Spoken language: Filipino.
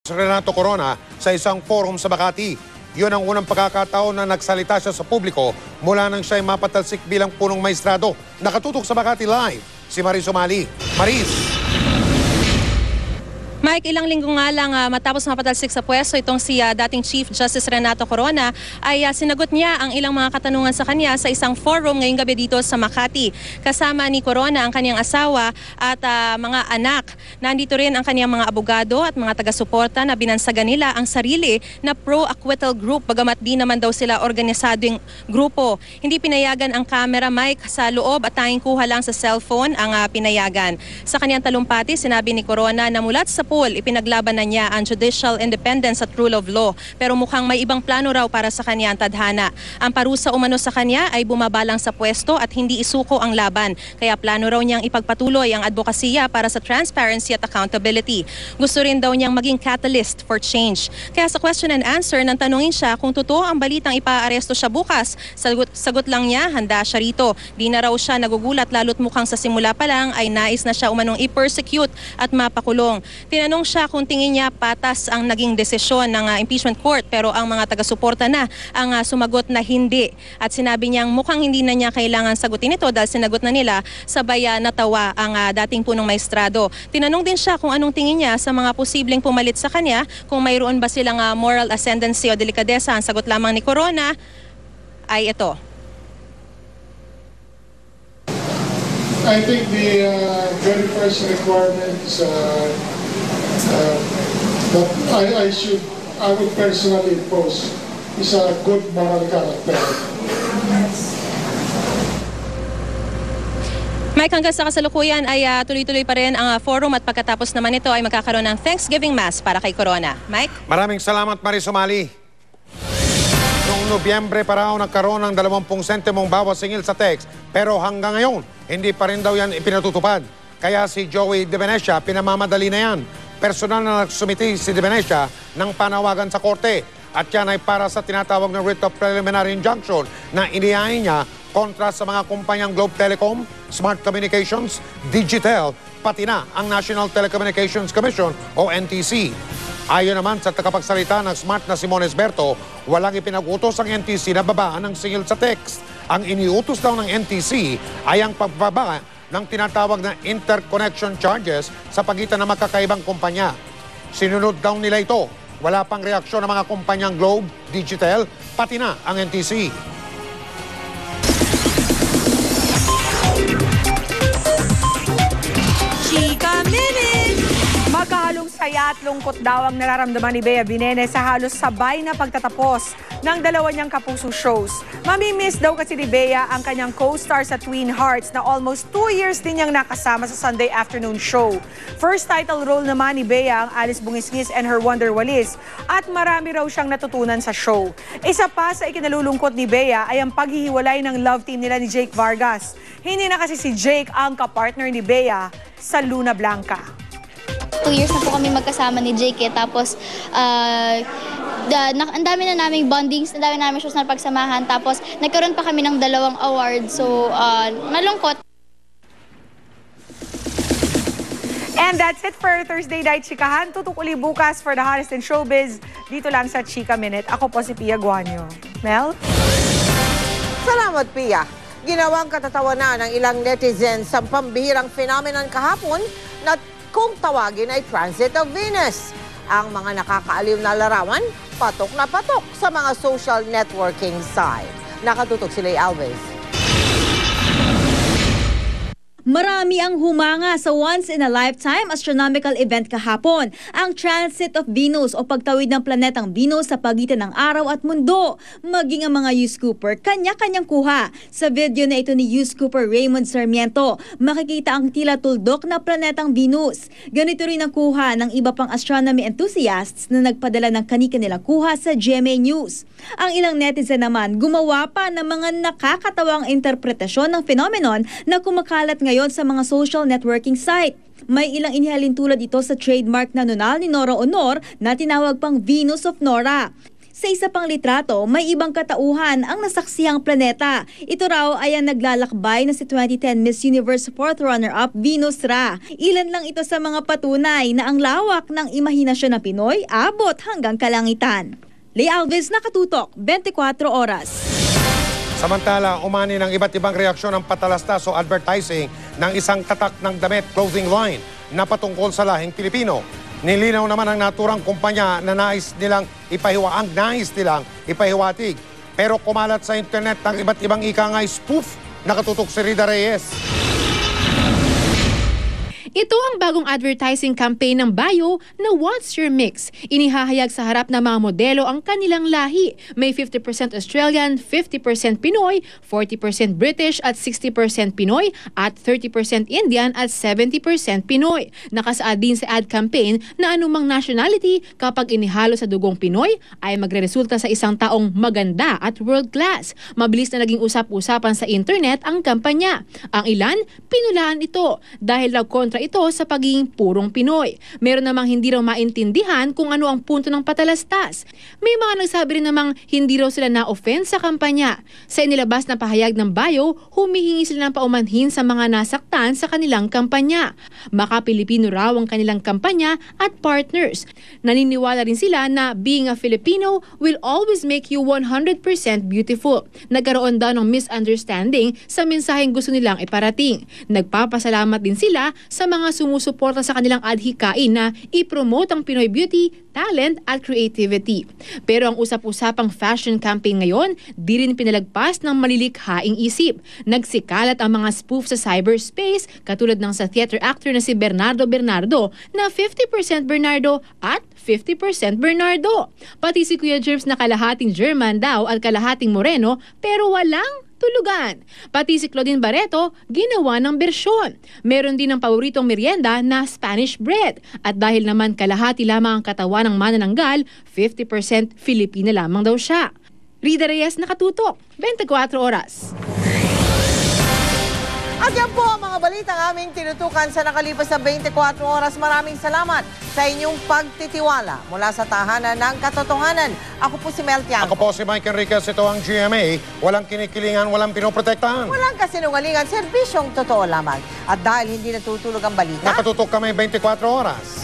Renato Corona sa isang forum sa Makati. Yun ang unang pagkakataon na nagsalita siya sa publiko mula nang siya'y mapatalsik bilang punong maestrado. Nakatutok sa Makati Live, si Maris Umali. Maris! Mike, ilang linggo nga lang matapos mapatalsik sa pwesto itong si dating Chief Justice Renato Corona ay sinagot niya ang ilang mga katanungan sa kanya sa isang forum ngayong gabi dito sa Makati. Kasama ni Corona ang kanyang asawa at mga anak. Nandito rin ang kanyang mga abogado at mga taga-suporta na binansagan nila ang sarili na pro-acquittal group bagamat di naman daw sila organisadong grupo. Hindi pinayagan ang camera, Mike, sa loob at tanging kuha lang sa cellphone ang pinayagan. Sa kanyang talumpati, sinabi ni Corona na mulat sa pool, ipinaglaban na niya ang judicial independence at rule of law. Pero mukhang may ibang plano raw para sa kanya ang tadhana. Ang parusa umano sa kanya ay bumabalang sa pwesto at hindi isuko ang laban. Kaya plano raw niyang ipagpatuloy ang advokasya para sa transparency at accountability. Gusto rin daw niyang maging catalyst for change. Kaya sa question and answer, nang tanungin siya kung totoo ang balitang ipaaresto siya bukas. Sagot lang niya, handa siya rito. Di na raw siya nagugulat lalo't mukhang sa simula pa lang ay nais na siya umanong i-persecute at mapakulong. Tinanong siya kung tingin niya patas ang naging desisyon ng impeachment court pero ang mga taga-suporta na ang sumagot na hindi. At sinabi niyang mukhang hindi na niya kailangan sagutin ito dahil sinagot na nila, sabay natawa ang dating punong maestrado. Tinanong din siya kung anong tingin niya sa mga posibleng pumalit sa kanya, kung mayroon ba silang moral ascendancy o delikadesa. Ang sagot lamang ni Corona ay ito. I think the very first requirements that I would personally impose is a good moral character. Mike, hanggang sa kasalukuyan ay tuloy-tuloy pa rin ang forum at pagkatapos naman ito ay magkakaroon ng Thanksgiving Mass para kay Corona. Mike? Maraming salamat, Maris Umali. Noong Nobyembre pa raw nagkaroon ng 20 sentimong bawas singil sa text, pero hanggang ngayon, hindi pa rin daw yan ipinatutupad. Kaya si Joey De Venecia, pinamamadali na yan. Personal na nagsumiti si De Venecia ng panawagan sa korte. At yan ay para sa tinatawag na writ of preliminary injunction na inihain niya kontra sa mga kumpanyang Globe Telecom, Smart Communications, Digitel, pati na ang National Telecommunications Commission o NTC. Ayon naman sa tagapagsalita ng Smart na Simon Esberto, walang ipinag-utos ang NTC na babaan ng singil sa text. Ang iniutos daw ng NTC ay ang pagbaba ng tinatawag na interconnection charges sa pagitan ng magkakaibang kumpanya. Sinunod daw nila ito. Wala pang reaksyon ng mga kumpanyang Globe, Digitel, pati na ang NTC. Chika Minute! Magkahalong saya at lungkot daw ang nararamdaman ni Bea Binene sa halos sabay na pagtatapos ng dalawa niyang kapuso shows. Mamimiss daw kasi ni Bea ang kanyang co-star sa Twin Hearts na almost 2 years din niyang nakasama sa Sunday afternoon show. First title role naman ni Bea ang Alice Bungisngis and Her Wonder Walis at marami raw siyang natutunan sa show. Isa pa sa ikinalulungkot ni Bea ay ang paghihiwalay ng love team nila ni Jake Vargas. Hindi na kasi si Jake ang kapartner ni Bea sa Luna Blanca. 2 years na po kami magkasama ni Jake tapos ang dami na naming bondings, ang dami na naming shows na pagsamahan, tapos nagkaroon pa kami ng 2 awards, so malungkot. And that's it for Thursday Night Chikahan. Tutok uli bukas for the hottest in showbiz dito lang sa Chika Minute. Ako po si Pia Guanyo. Mel? Salamat, Pia. Ginawang katatawanan ng ilang netizens sa pambihirang phenomenon kahapon na kung tawagin ay Transit of Venus. Ang mga nakakaaliw na larawan, patok na patok sa mga social networking site. Nakatutok si Lay Alves. Marami ang humanga sa once-in-a-lifetime astronomical event kahapon, ang Transit of Venus o pagtawid ng planetang Venus sa pagitan ng araw at mundo. Maging ang mga U-Scooper, kanya-kanyang kuha. Sa video na ito ni U-Scooper Raymond Sarmiento, makikita ang tila tuldok na planetang Venus. Ganito rin ang kuha ng iba pang astronomy enthusiasts na nagpadala ng kani-kanilang kuha sa GMA News. Ang ilang netizen naman gumawa pa ng mga nakakatawang interpretasyon ng phenomenon na kumakalat ngayon sa mga social networking site. May ilang inihalin tulad ito sa trademark na nunal ni Nora Honor na tinawag pang Venus of Nora. Sa isa pang litrato, may ibang katauhan ang nasaksihang planeta. Ito raw ay ang naglalakbay na si 2010 Miss Universe 4th runner-up Venus Ra. Ilan lang ito sa mga patunay na ang lawak ng imahinasyon ng Pinoy abot hanggang kalangitan. Lay Alves, Nakatutok, 24 Oras. Samantala, umani ng iba't ibang reaksyon ng patalastas o advertising ng isang tatak ng damit clothing line na patungkol sa lahing Pilipino. Nilinaw naman ang naturang kumpanya na nais nilang ipahiwatig. Pero kumalat sa internet ng iba't ibang ikangay spoof. Nakatutok si Rida Reyes. Ito ang bagong advertising campaign ng Bayo na What's Your Mix? Inihahayag sa harap ng mga modelo ang kanilang lahi. May 50% Australian, 50% Pinoy, 40% British at 60% Pinoy at 30% Indian at 70% Pinoy. Nakasaad din sa ad campaign na anumang nationality kapag inihalo sa dugong Pinoy ay magreresulta sa isang taong maganda at world class. Mabilis na naging usap-usapan sa internet ang kampanya. Ang ilan, pinulaan ito dahil raw kontra ito sa pagiging purong Pinoy. Meron namang hindi raw maintindihan kung ano ang punto ng patalastas. May mga nagsabi rin namang hindi raw sila na-offend sa kampanya. Sa inilabas na pahayag ng Bayo, humihingi sila ng paumanhin sa mga nasaktan sa kanilang kampanya. Maka-Pilipino raw ang kanilang kampanya at partners. Naniniwala rin sila na being a Filipino will always make you 100% beautiful. Nagkaroon daw ng misunderstanding sa mensaheng gusto nilang iparating. Nagpapasalamat din sila sa mga sumusuporta sa kanilang adhikain na i-promote ang Pinoy beauty, talent at creativity. Pero ang usap-usapang fashion campaign ngayon, di rin pinalagpas ng malilikhaing isip. Nagsikalat ang mga spoof sa cyberspace katulad ng sa theater actor na si Bernardo Bernardo na 50% Bernardo at 50% Bernardo. Pati si Kuya Jerms na kalahating German daw at kalahating Moreno pero walang tulugan. Pati si Claudine Barreto, ginawa ng bersyon. Meron din ng paboritong merienda na Spanish bread. At dahil naman kalahati lamang ang katawan ng manananggal, 50% Filipina lamang daw siya. Rida Reyes, Nakatutok, 24 Oras. At yan po ang mga balitang aming tinutukan sa nakalipas na 24 oras. Maraming salamat sa inyong pagtitiwala mula sa tahanan ng katotohanan. Ako po si Mel Tiangco. Ako po si Mike Enriquez. Ito ang GMA. Walang kinikilingan, walang pinoprotektahan. Walang kasinungalingan, serbisyong totoo lamang. At dahil hindi natutulog ang balita, Nakatutok kami 24 oras.